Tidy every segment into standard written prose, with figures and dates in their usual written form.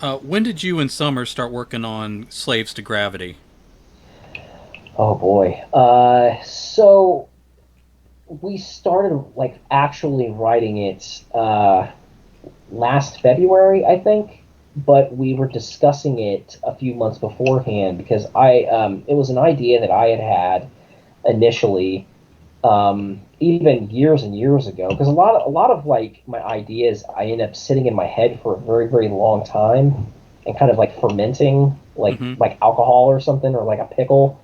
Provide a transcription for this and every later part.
When did you and Summer start working on Slaves to Gravity? Oh boy. So we started like actually writing it last February, I think, but we were discussing it a few months beforehand because I it was an idea that I had had initially, even years and years ago. Because a lot of like my ideas, I end up sitting in my head for a very very long time and kind of like fermenting, like Mm-hmm. like alcohol or something, or like a pickle.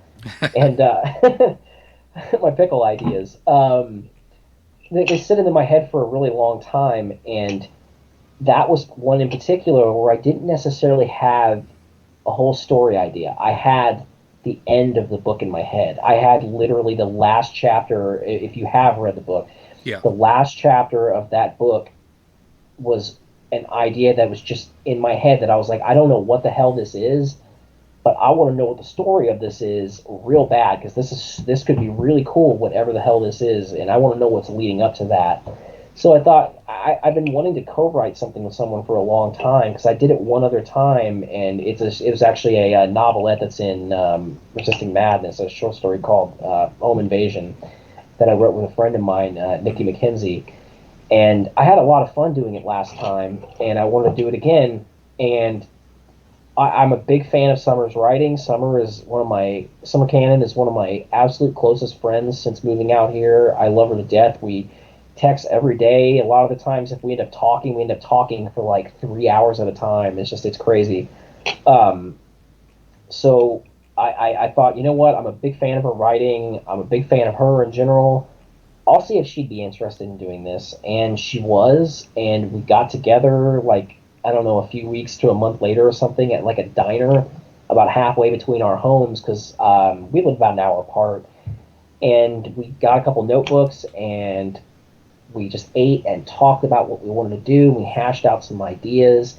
And my pickle ideas. They sit in my head for a really long time, and that was one in particular where I didn't necessarily have a whole story idea. I had the end of the book in my head. I had literally the last chapter. If you have read the book, Yeah. the last chapter of that book was an idea that was just in my head that I was like, I don't know what the hell this is, but I want to know what the story of this is real bad because this could be really cool, whatever the hell this is, and I want to know what's leading up to that. So I thought I've been wanting to co-write something with someone for a long time because I did it one other time, and it was actually a novelette that's in Resisting Madness, a short story called Home Invasion that I wrote with a friend of mine, Nikki McKenzie, and I had a lot of fun doing it last time, and I wanted to do it again. And I'm a big fan of Summer's writing. Summer Canon is one of my absolute closest friends since moving out here. I love her to death. We text every day. A lot of the times, if we end up talking for like 3 hours at a time. It's crazy. Um, so I thought, you know what? I'm a big fan of her writing. I'm a big fan of her in general. I'll see if she'd be interested in doing this. And she was, and we got together like, I don't know, a few weeks to a month later or something at like a diner about halfway between our homes because we live about an hour apart. And we got a couple notebooks and we just ate and talked about what we wanted to do. We hashed out some ideas.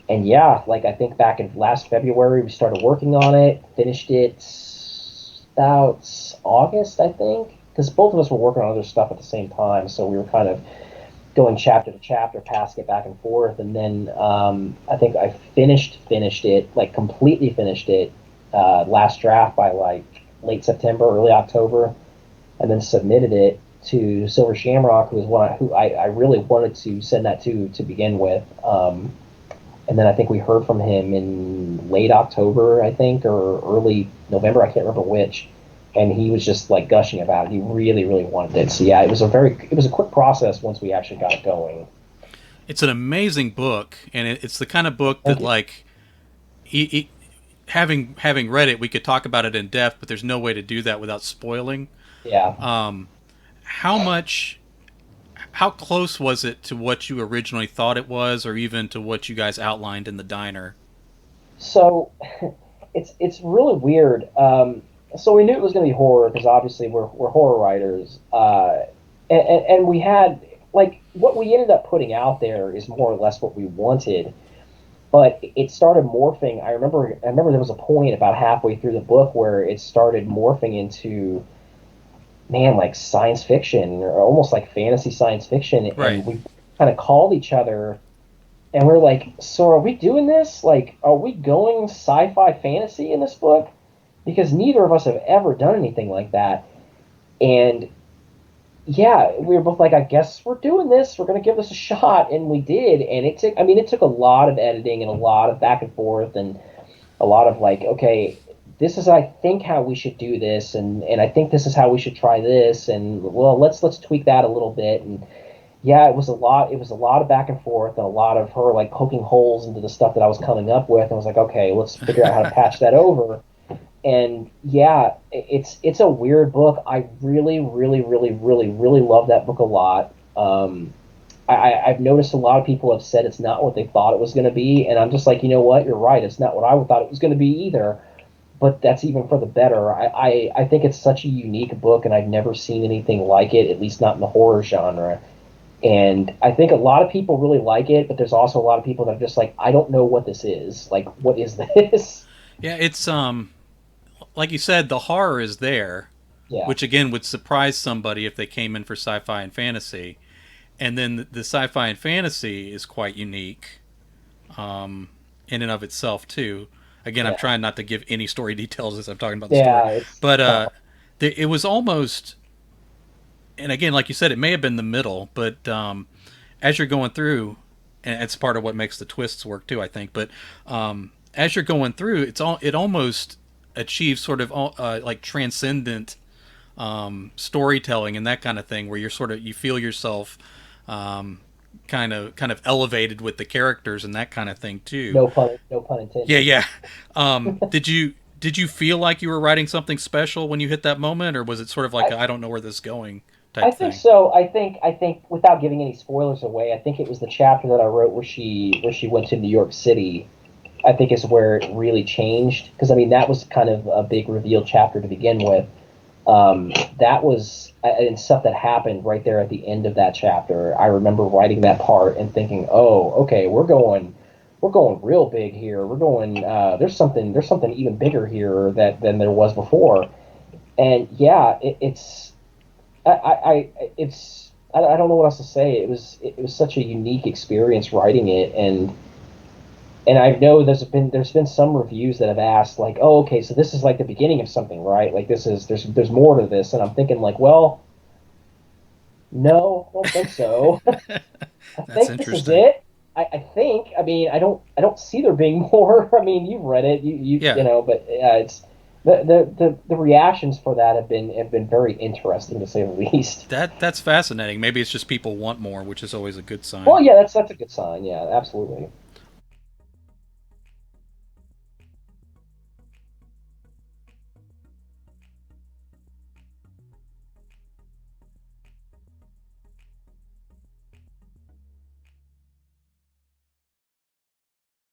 And yeah, like I think back in last February, we started working on it, finished it about August, I think, because both of us were working on other stuff at the same time. So we were kind of going chapter to chapter, passing it back and forth. And then I think I finished it, like completely finished it, last draft by like late September, early October, and then submitted it to Silver Shamrock, who was who I really wanted to send that to begin with. And then I think we heard from him in late October, I think, or early November. I can't remember which. And he was just like gushing about it. He really, really wanted it. So yeah, it was a quick process once we actually got it going. It's an amazing book, and it's the kind of book that, Thank you. like, having read it, we could talk about it in depth, but there's no way to do that without spoiling. Yeah. How much, how close was it to what you originally thought it was, or even to what you guys outlined in the diner? So it's really weird. So we knew it was going to be horror because obviously we're horror writers, and we had like what we ended up putting out there is more or less what we wanted. But it started morphing. I remember there was a point about halfway through the book where it started morphing into, man, like science fiction or almost like fantasy science fiction, Right. and we kind of called each other and we're like, so are we doing this? Like, are we going sci-fi fantasy in this book? Because neither of us have ever done anything like that. And yeah, we were both like, I guess we're doing this. We're gonna give this a shot, and we did. And it took a lot of editing and a lot of back and forth and a lot of like, okay, this is I think how we should do this, and I think this is how we should try this, and well, let's tweak that a little bit. And yeah, it was a lot. It was a lot of back and forth and a lot of her like poking holes into the stuff that I was coming up with. And I was like, okay, let's figure out how to patch that over. And yeah, it's a weird book. I really, really, really, really, really love that book a lot. I've noticed a lot of people have said it's not what they thought it was going to be, and I'm just like, you know what? You're right. It's not what I thought it was going to be either. But that's even for the better. I think it's such a unique book, and I've never seen anything like it, at least not in the horror genre. And I think a lot of people really like it, but there's also a lot of people that are just like, I don't know what this is. Like, what is this? Yeah, it's like you said, the horror is there, Yeah. which again would surprise somebody if they came in for sci-fi and fantasy. And then the sci-fi and fantasy is quite unique. in and of itself too. Again, I'm Yeah, trying not to give any story details as I'm talking about the story, yeah, but it's tough. it was almost, and again, like you said, it may have been the middle, but as you're going through, and it's part of what makes the twists work too, I think. But as you're going through, it almost achieves sort of like transcendent storytelling and that kind of thing, where you're sort of you feel yourself um, kind of elevated with the characters and that kind of thing too. No pun Yeah, intended. yeah. Did you feel like you were writing something special when you hit that moment, or was it sort of like I, a, I don't know where this is going I type think thing? so. I think without giving any spoilers away, I think it was the chapter that I wrote where she went to New York City. I think is where it really changed because I mean that was kind of a big reveal chapter to begin with. That was and stuff that happened right there at the end of that chapter. I remember writing that part and thinking, oh, okay, we're going real big here. We're going there's something even bigger here that than there was before. And yeah, I don't know what else to say. It was such a unique experience writing it, and I know there's been some reviews that have asked like, oh, okay, so this is like the beginning of something, right? Like this is there's more to this, and I'm thinking like, well, no, I don't think so. I That's think this is interesting. it. I think. I mean, I don't see there being more. I mean, you've read it, you Yeah, know, but it's the reactions for that have been very interesting to say the least. that's fascinating. Maybe it's just people want more, which is always a good sign. Well, yeah, that's a good sign. Yeah, absolutely.